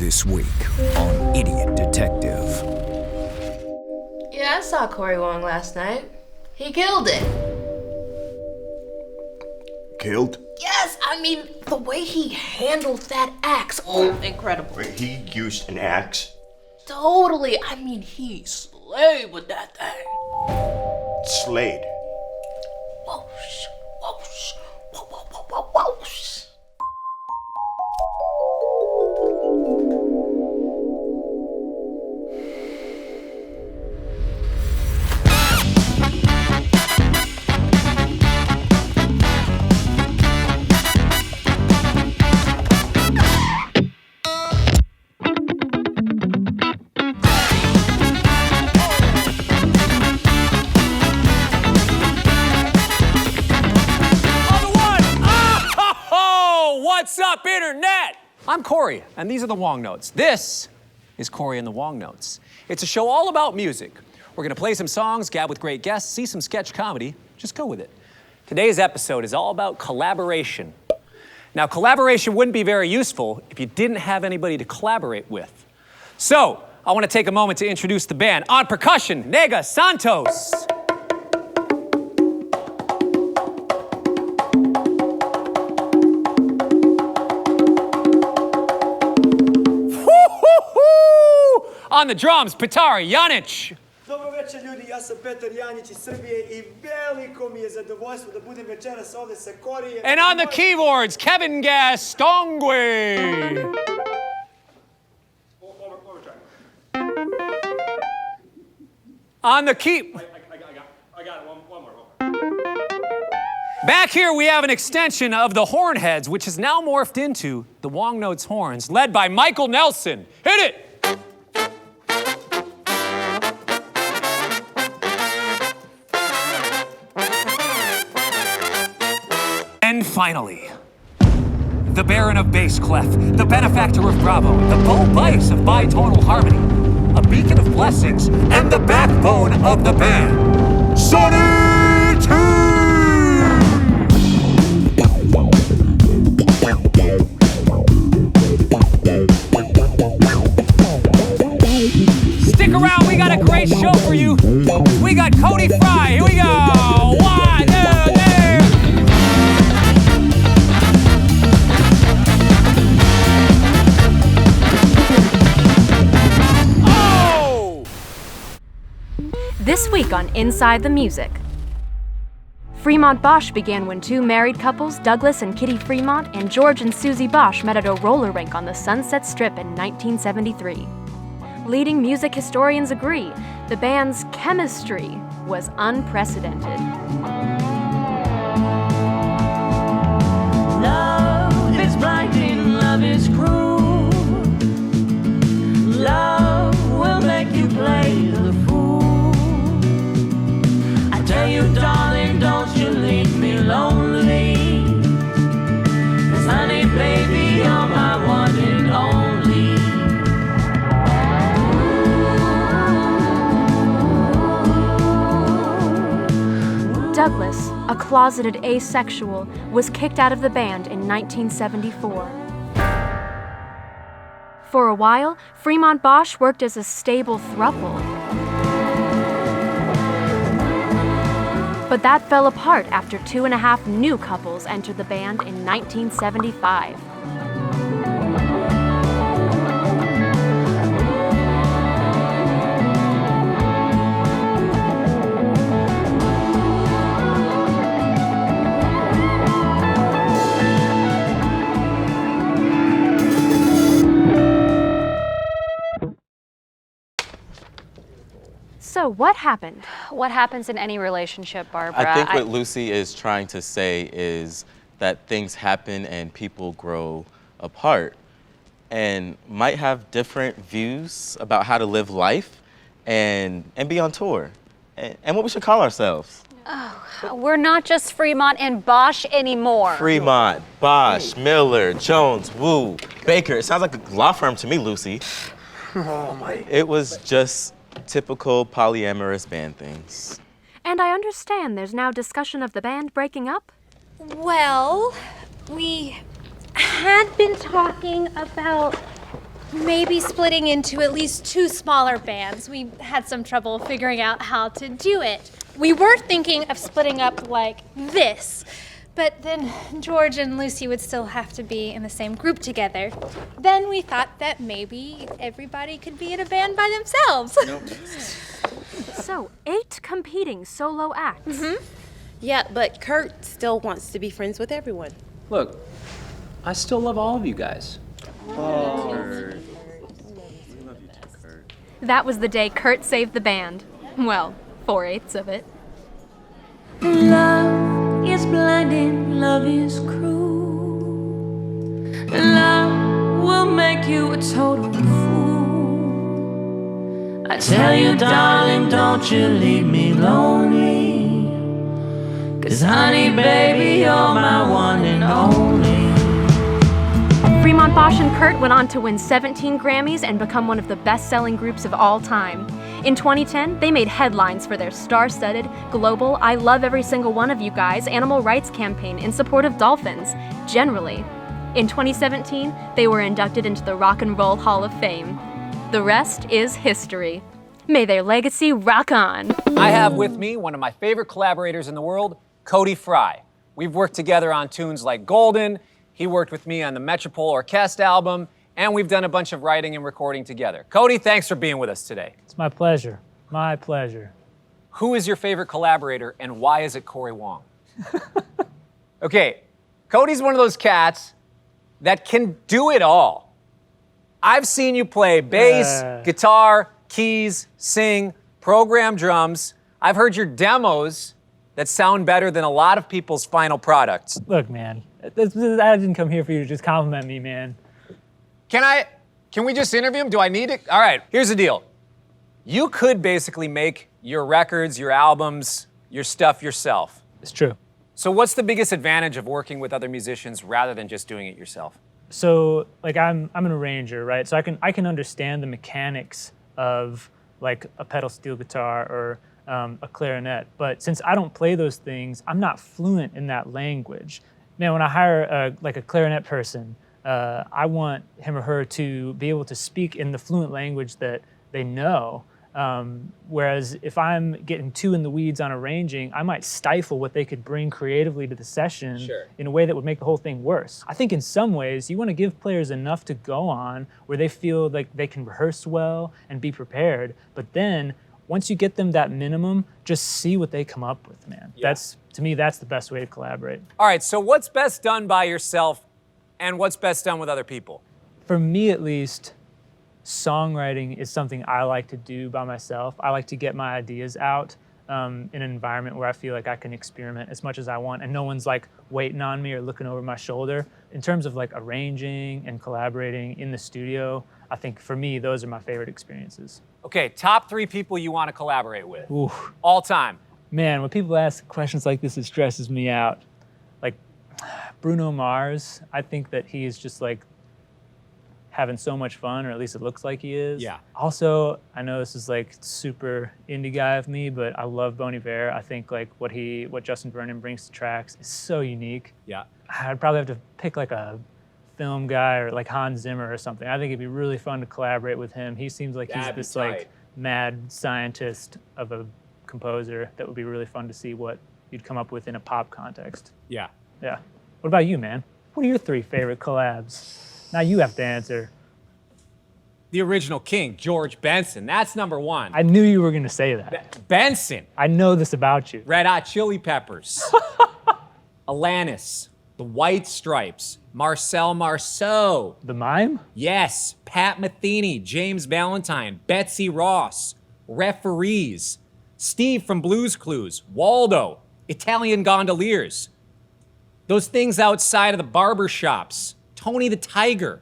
This week on Idiot Detective. Yeah, I saw Cory Wong last night. He killed it. Killed? Yes, I mean, the way he handled that axe. Oh, incredible. Wait, he used an axe? Totally. I mean, he slayed with that thing. Slayed. Whoosh, whoosh, whoosh, whoosh, whoosh. What's up, Internet? I'm Cory, and these are the Wongnotes. This is Cory and the Wongnotes. It's a show all about music. We're gonna play some songs, gab with great guests, see some sketch comedy. Just go with it. Today's episode is all about collaboration. Now, collaboration wouldn't be very useful if you didn't have anybody to collaborate with. So, I want to take a moment to introduce the band. On percussion, Negah Santos. On the drums, Petar Janjic. Dobro večer ljudi, ja sam Petar Janjic iz Srbije I veliko mi je zadovoljstvo da budem večeras ovdje sa Korijem. And on the keyboards, Gastonguay. On the key... I got it, one more. Back here we have an extension of the Hornheads, which has now morphed into the Wongnotes Horns, led by Michael Nelson. Hit it! And finally, the Baron of Bass Clef, the benefactor of Bravo, the Bo Bice of bitonal harmony, a beacon of blessings, and the backbone of the band, Sonny Thompson! Stick around, we got a great show for you. We got Cody Fry, here we go. 1, 2, 3. This week on Inside the Music. Fremont Bosch began when two married couples, Douglas and Kitty Fremont, and George and Susie Bosch met at a roller rink on the Sunset Strip in 1973. Leading music historians agree the band's chemistry was unprecedented. Love is blinding, love is cruel. Love will make you play the fool. Tell you, darling, don't you leave me lonely. 'Cause honey, baby, you're my one and only. Douglas, a closeted asexual, was kicked out of the band in 1974. For a while, Fremont Bosch worked as a stable throuple. But that fell apart after 2.5 new couples entered the band in 1975. So what happened? What happens in any relationship, Barbara? I think what Lucy is trying to say is that things happen and people grow apart and might have different views about how to live life and be on tour and what we should call ourselves. Oh, we're not just Fremont and Bosch anymore. Fremont, Bosch, Miller, Jones, Wu, Baker. It sounds like a law firm to me, Lucy. Oh my. It was just typical polyamorous band things. And I understand there's now discussion of the band breaking up? Well, we had been talking about maybe splitting into at least 2 smaller bands. We had some trouble figuring out how to do it. We were thinking of splitting up like this, but then George and Lucy would still have to be in the same group together. Then we thought that maybe everybody could be in a band by themselves. Nope. So, 8 competing solo acts. Yeah, but Kurt still wants to be friends with everyone. Look, I still love all of you guys. That was the day Kurt saved the band. Well, 4/8 of it. Love is blinding, love is cruel. Love will make you a total fool. I tell you, darling, don't you leave me lonely. 'Cause honey, baby, you're my one and only. Fremont, Bosch, and Kurt went on to win 17 Grammys and become one of the best-selling groups of all time. In 2010, they made headlines for their star-studded, global, I love every single one of you guys animal rights campaign in support of dolphins, generally. In 2017, they were inducted into the Rock and Roll Hall of Fame. The rest is history. May their legacy rock on. I have with me one of my favorite collaborators in the world, Cody Fry. We've worked together on tunes like Golden. He worked with me on the Metropole Orchestra album, and we've done a bunch of writing and recording together. Cody, thanks for being with us today. It's my pleasure. My pleasure. Who is your favorite collaborator, and why is it Cory Wong? Okay, Cody's one of those cats that can do it all. I've seen you play bass, guitar, keys, sing, program drums. I've heard your demos that sound better than a lot of people's final products. Look, man, I didn't come here for you to just compliment me, man. Can we just interview him? Do I need it? All right, here's the deal. You could basically make your records, your albums, your stuff yourself. It's true. So what's the biggest advantage of working with other musicians rather than just doing it yourself? So, like, I'm an arranger, right? So I can understand the mechanics of like a pedal steel guitar or a clarinet. But since I don't play those things, I'm not fluent in that language. Man, when I hire a clarinet person, I want him or her to be able to speak in the fluent language that they know. Whereas if I'm getting too in the weeds on arranging, I might stifle what they could bring creatively to the session in a way that would make the whole thing worse. I think in some ways, you want to give players enough to go on where they feel like they can rehearse well and be prepared. But then once you get them that minimum, just see what they come up with, man. Yeah. To me, that's the best way to collaborate. All right, so what's best done by yourself and what's best done with other people? For me, at least, songwriting is something I like to do by myself. I like to get my ideas out in an environment where I feel like I can experiment as much as I want and no one's like waiting on me or looking over my shoulder. In terms of like arranging and collaborating in the studio, I think for me, those are my favorite experiences. Okay, top 3 people you want to collaborate with. Oof. All time. Man, when people ask questions like this, it stresses me out. Like Bruno Mars, I think that he is just like having so much fun, or at least it looks like he is. Yeah. Also, I know this is like super indie guy of me, but I love Bon Iver. I think like what Justin Vernon brings to tracks is so unique. Yeah. I'd probably have to pick like a film guy or like Hans Zimmer or something. I think it'd be really fun to collaborate with him. He seems like he's this like mad scientist of a composer that would be really fun to see what you'd come up with in a pop context. Yeah. Yeah. What about you, man? What are your 3 favorite collabs? Now you have to answer. The original king, George Benson. That's number 1. I knew you were going to say that. Benson. I know this about you. Red Hot Chili Peppers. Alanis. The White Stripes. Marcel Marceau. The Mime? Yes. Pat Metheny. James Valentine. Betsy Ross. Referees. Steve from Blues Clues. Waldo. Italian Gondoliers. Those things outside of the barber shops. Tony the Tiger,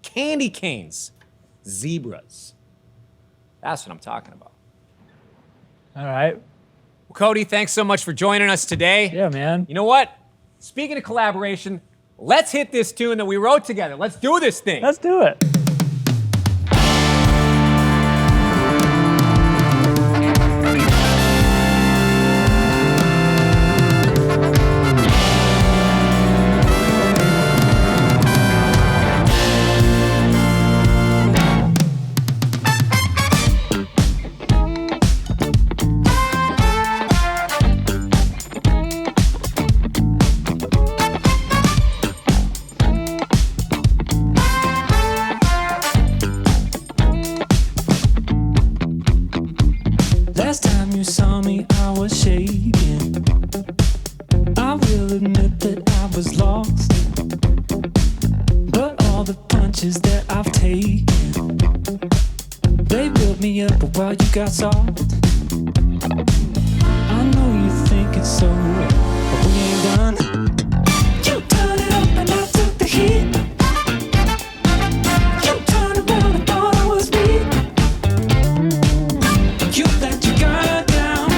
candy canes, zebras. That's what I'm talking about. All right. Well, Cody, thanks so much for joining us today. Yeah, man. You know what? Speaking of collaboration, let's hit this tune that we wrote together. Let's do this thing. Let's do it. I've taken. They built me up, but while you got soft, I know you think it's so, but we ain't done. You turned it up and I took the heat. You turned around and thought I was beat. You let your guard down,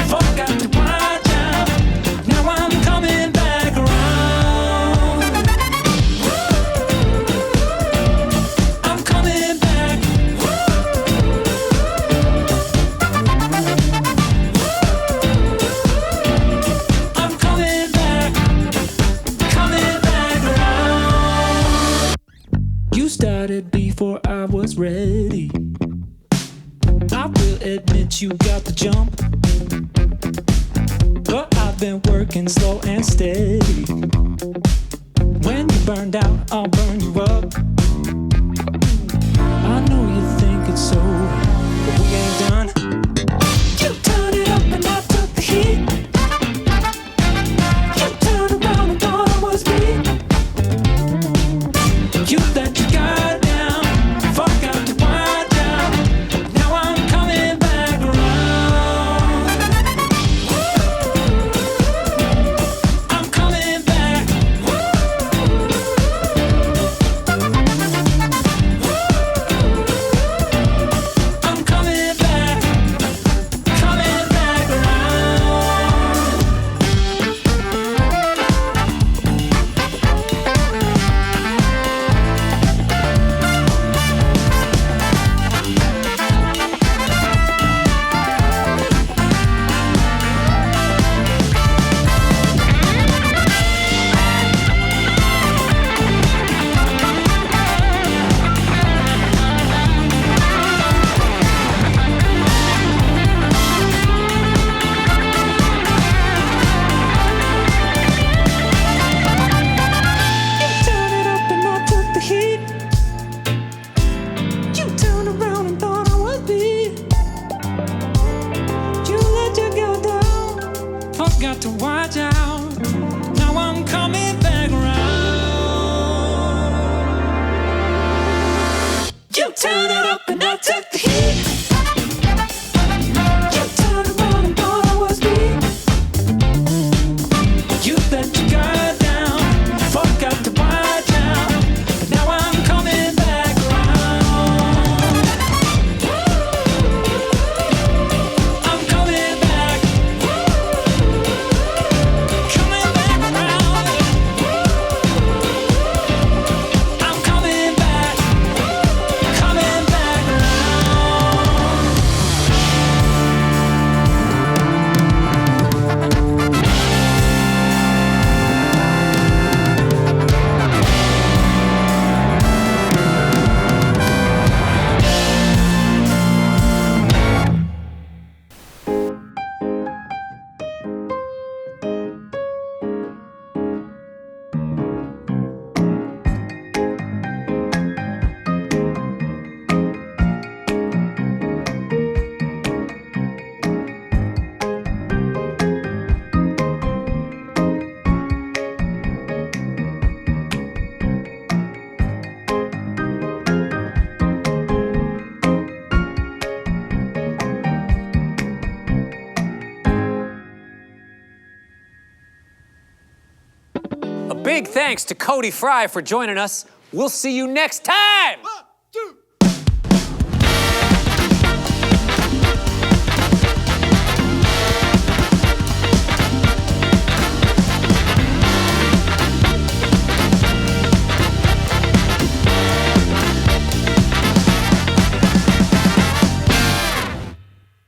forgot to watch out. Now I'm coming back around. I'm coming back. I'm coming back around. You started before I was ready. I will admit you got the jump, but I've been working slow and steady. When you burned out, I'll burn you up. I know you think it's so, but we ain't done. You turned it up and I took the heat. You turned around and thought I was beat. You let your guard down, forgot to watch out. Now I'm coming back around. I'm coming back. I'm coming back Big thanks to Cody Fry for joining us. We'll see you next time.